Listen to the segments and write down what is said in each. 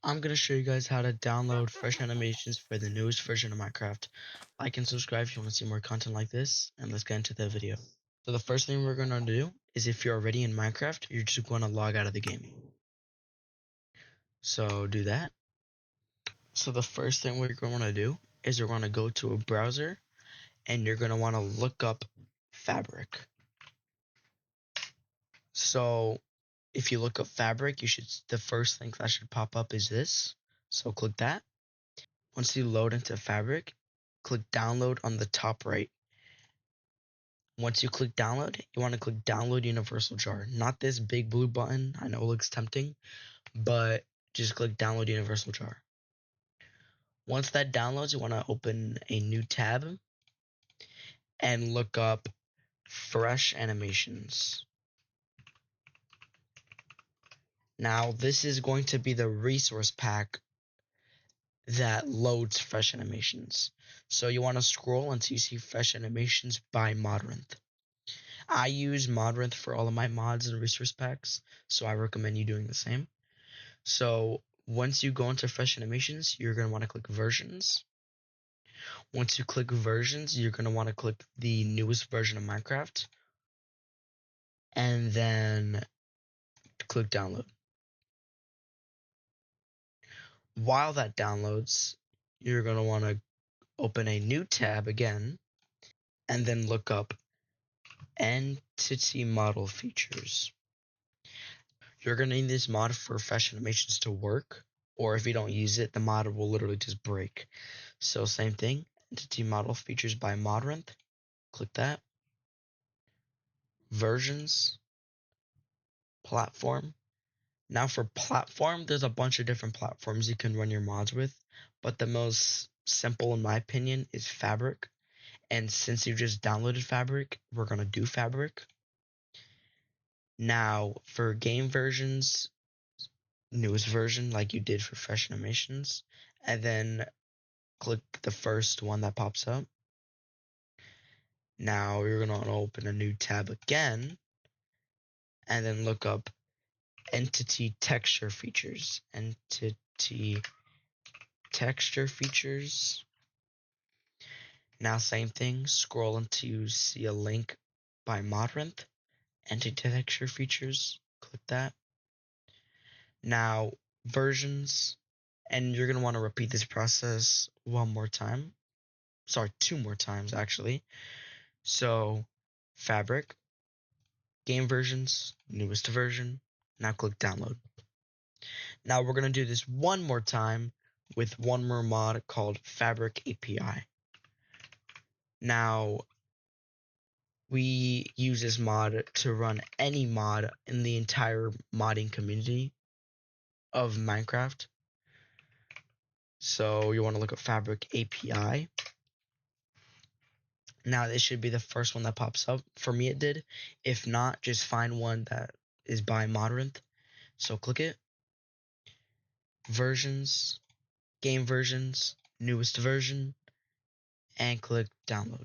I'm going to show you guys how to download fresh animations for the newest version of Minecraft. Like and subscribe if you want to see more content like this, and let's get into the video. So the first thing we're going to do is, if you're already in Minecraft, you're just going to log out of the game. So do that. So the first thing we're going to do is we're going to go to a browser, and you're going to want to look up Fabric. So if you look up Fabric, the first thing that should pop up is this. So click that. Once you load into Fabric, click download on the top right. Once you click download, you want to click download universal jar, not this big blue button. I know it looks tempting, but just click download universal jar. Once that downloads, you want to open a new tab and look up fresh animations. Now this is going to be the resource pack that loads fresh animations. So you want to scroll until you see fresh animations by Modrinth. I use Modrinth for all of my mods and resource packs, so I recommend you doing the same. So once you go into fresh animations, you're going to want to click versions. Once you click versions, you're going to want to click the newest version of Minecraft, and then click download. While that downloads, you're going to want to open a new tab again, and then look up entity model features. You're going to need this mod for fresh animations to work, or if you don't use it, the mod will literally just break. So same thing, entity model features by Modrinth. Click that. Versions, platform. Now for platform, there's a bunch of different platforms you can run your mods with, but the most simple in my opinion is Fabric. And since you just downloaded Fabric, we're going to do Fabric. Now for game versions, newest version like you did for fresh animations, and then click the first one that pops up. Now you're going to open a new tab again, and then look up entity texture features. Entity texture features. Now same thing, scroll until you see a link by Modrinth, entity texture features, click that. Now versions, and you're going to want to repeat this process one more time. Sorry, two more times actually. So Fabric, game versions, newest version. Now click download. Now we're going to do this one more time with one more mod called Fabric API. Now we use this mod to run any mod in the entire modding community of Minecraft. So you want to look at Fabric API. Now this should be the first one that pops up. For me it did. If not, just find one that is by Modrinth. So click it. Versions, game versions, newest version, and click download.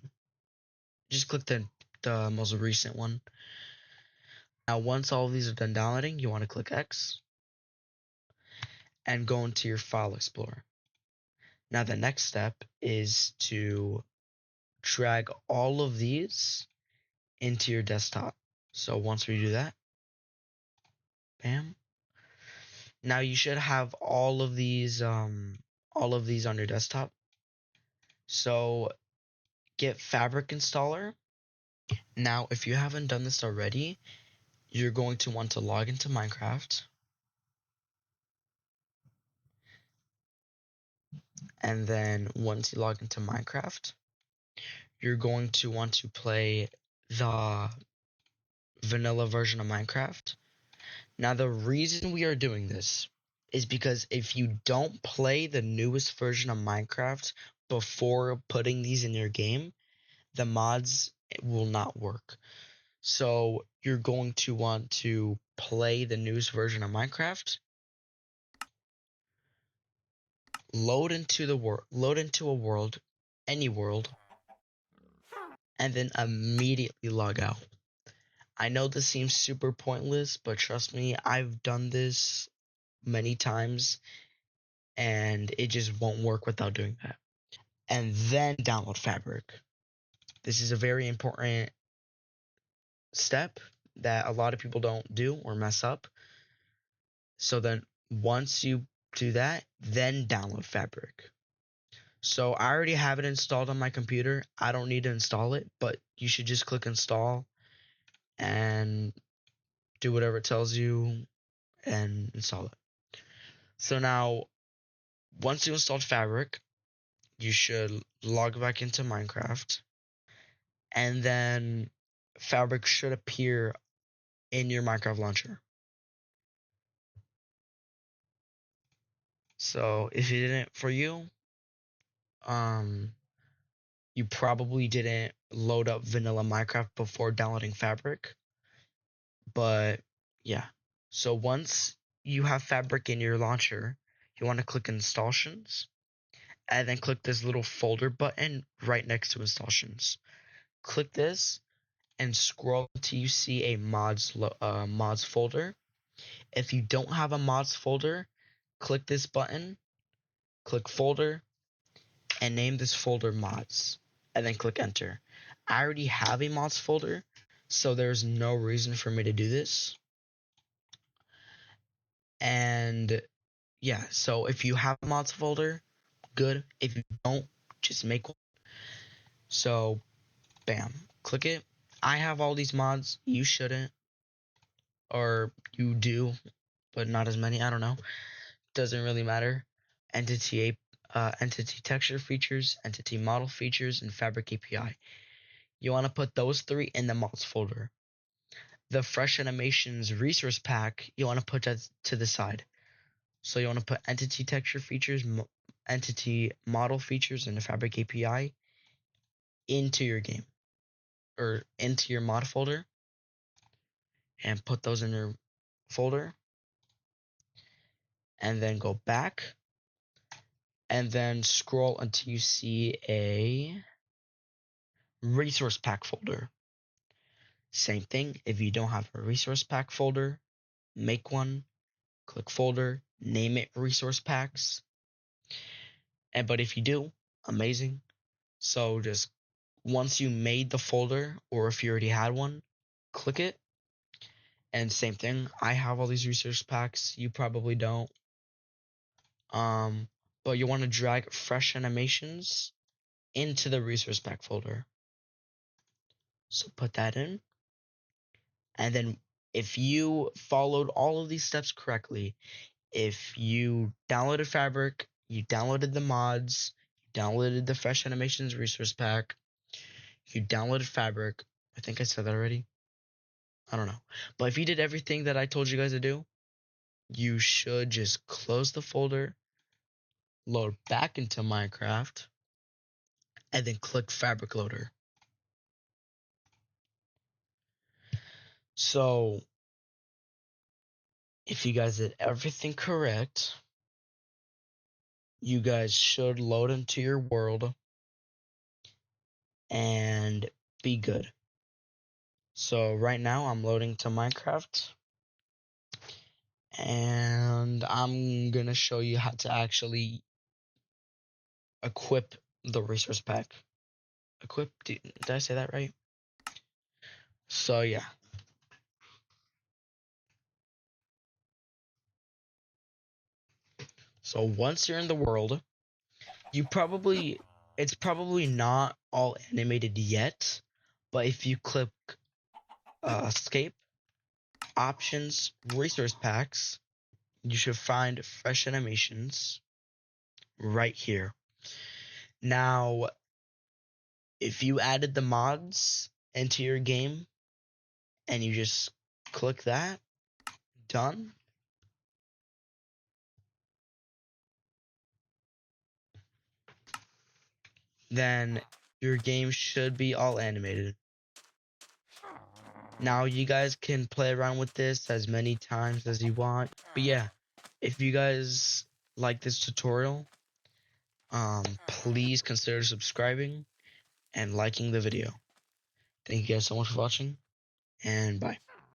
Just click the most recent one. Now once all of these are done downloading, you want to click X and go into your file explorer. Now the next step is to drag all of these into your desktop. So once we do that, bam. Now you should have all of these on your desktop. So get Fabric installer. Now if you haven't done this already, you're going to want to log into Minecraft. And then once you log into Minecraft, you're going to want to play the vanilla version of Minecraft. Now the reason we are doing this is because if you don't play the newest version of Minecraft before putting these in your game, the mods will not work. So you're going to want to play the newest version of Minecraft, load into a world, any world, and then immediately log out. I know this seems super pointless, but trust me, I've done this many times and it just won't work without doing that. And then download Fabric. This is a very important step that a lot of people don't do or mess up. So then once you do that, then download Fabric. So I already have it installed on my computer. I don't need to install it, but you should just click install and do whatever it tells you and install it. So now, once you installed Fabric, you should log back into Minecraft, and then Fabric should appear in your Minecraft launcher. So if it didn't for you, you probably didn't load up vanilla Minecraft before downloading Fabric. But yeah. So once you have Fabric in your launcher, you want to click Installations, and then click this little folder button right next to Installations. Click this and scroll until you see a mods folder. If you don't have a mods folder, click this button, click folder, and name this folder mods, and then click enter. I already have a mods folder, so there's no reason for me to do this. And yeah, so if you have a mods folder, good. If you don't, just make one. So bam, click it. I have all these mods. You shouldn't, or you do, but not as many. I don't know. Doesn't really matter. Entity entity texture features, entity model features, and Fabric API. You want to put those three in the mods folder. The Fresh Animations resource pack, you want to put that to the side. So you want to put entity texture features, entity model features, and the Fabric API into your game or into your mod folder, and put those in your folder, and then go back and then scroll until you see a resource pack folder. Same thing, if you don't have a resource pack folder, make one, click folder, name it resource packs. But if you do, amazing. So just once you made the folder, or if you already had one, click it. And same thing, I have all these resource packs. You probably don't. But you want to drag Fresh Animations into the resource pack folder. So put that in. And then if you followed all of these steps correctly, if you downloaded Fabric, you downloaded the mods, you downloaded the Fresh Animations resource pack, you downloaded Fabric. I think I said that already. I don't know. But if you did everything that I told you guys to do, you should just close the folder, load back into Minecraft, and then click Fabric Loader. So if you guys did everything correct, you guys should load into your world and be good. So right now I'm loading to Minecraft, and I'm gonna show you how to actually equip the resource pack. Equip, did I say that right? So yeah. So once you're in the world, it's probably not all animated yet, but if you click escape, options, resource packs, you should find Fresh Animations right here. Now, if you added the mods into your game and you just click that, done. Then your game should be all animated. Now you guys can play around with this as many times as you want. But yeah, if you guys like this tutorial, please consider subscribing and liking the video. Thank you guys so much for watching, and bye.